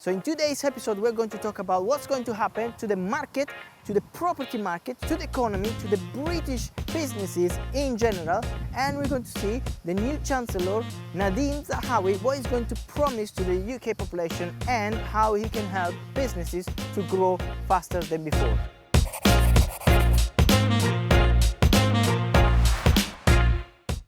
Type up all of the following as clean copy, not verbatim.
So in today's episode, we're going to talk about what's going to happen to the market, to the property market, to the economy, to the British businesses in general, and we're going to see the new Chancellor, Nadhim Zahawi, what he's going to promise to the UK population and how he can help businesses to grow faster than before.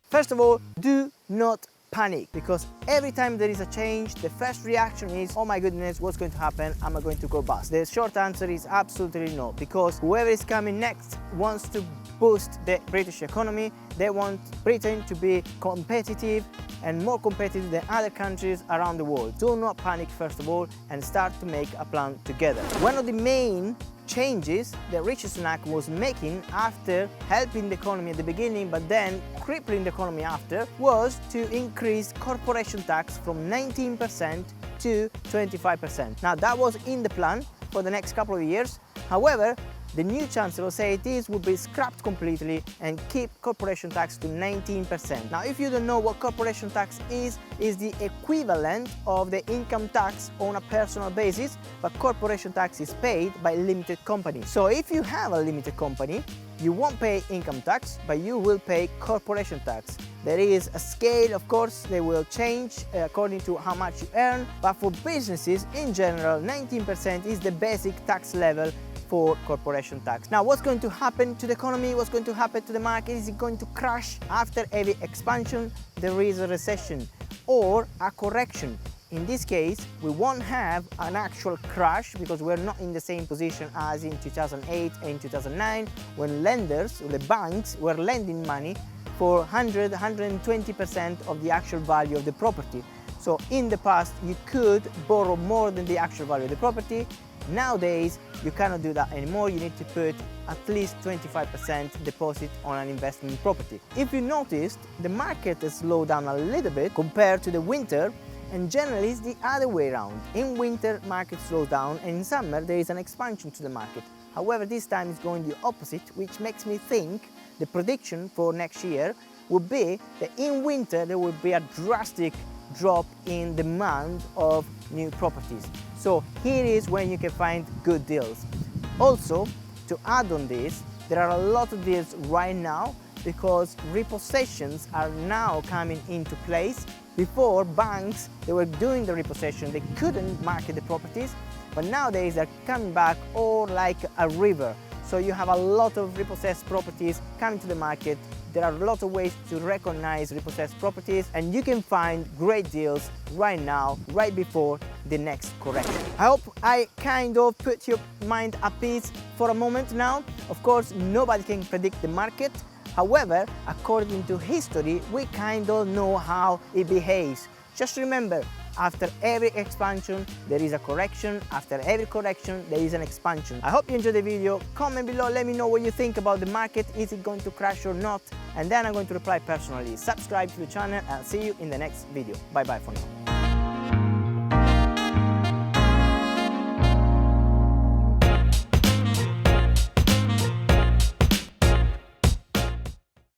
First of all, do not panic, because every time there is a change, the first reaction is, oh my goodness, what's going to happen? Am I going to go bust? The short answer is absolutely no, because whoever is coming next wants to boost the British economy. They want Britain to be competitive and more competitive than other countries around the world. Do not panic first of all and start to make a plan together. One of the main changes that Rishi Sunak was making after helping the economy at the beginning but then crippling the economy after was to increase corporation tax from 19% to 25%. Now that was in the plan for the next couple of years. However, the new Chancellor said this would be scrapped completely and keep corporation tax to 19%. Now, if you don't know what corporation tax is the equivalent of the income tax on a personal basis, but corporation tax is paid by limited companies. So if you have a limited company, you won't pay income tax, but you will pay corporation tax. There is a scale, of course, they will change according to how much you earn, but for businesses in general, 19% is the basic tax level for corporation tax. Now, what's going to happen to the economy? What's going to happen to the market? Is it going to crash? After every expansion, there is a recession or a correction. In this case, we won't have an actual crash because we're not in the same position as in 2008 and 2009 when lenders, the banks, were lending money for 120% of the actual value of the property. So in the past, you could borrow more than the actual value of the property. Nowadays, you cannot do that anymore. You need to put at least 25% deposit on an investment property. If you noticed, the market has slowed down a little bit compared to the winter, and generally it's the other way around. In winter, market slows down, and in summer there is an expansion to the market. However, this time it's going the opposite, which makes me think the prediction for next year would be that in winter there will be a drastic drop in demand of new properties. So here is when you can find good deals. Also, to add on this, there are a lot of deals right now because repossessions are now coming into place. Before, banks, they were doing the repossession, they couldn't market the properties, but nowadays they're coming back all like a river. So you have a lot of repossessed properties coming to the market. There are a lot of ways to recognize repossessed properties, and you can find great deals right now, right before the next correction. I hope I kind of put your mind at peace for a moment now. Of course, nobody can predict the market. However, according to history, we kind of know how it behaves. Just remember, after every expansion, there is a correction. After every correction, there is an expansion. I hope you enjoyed the video. Comment below, let me know what you think about the market. Is it going to crash or not? And then I'm going to reply personally. Subscribe to the channel and I'll see you in the next video. Bye bye for now.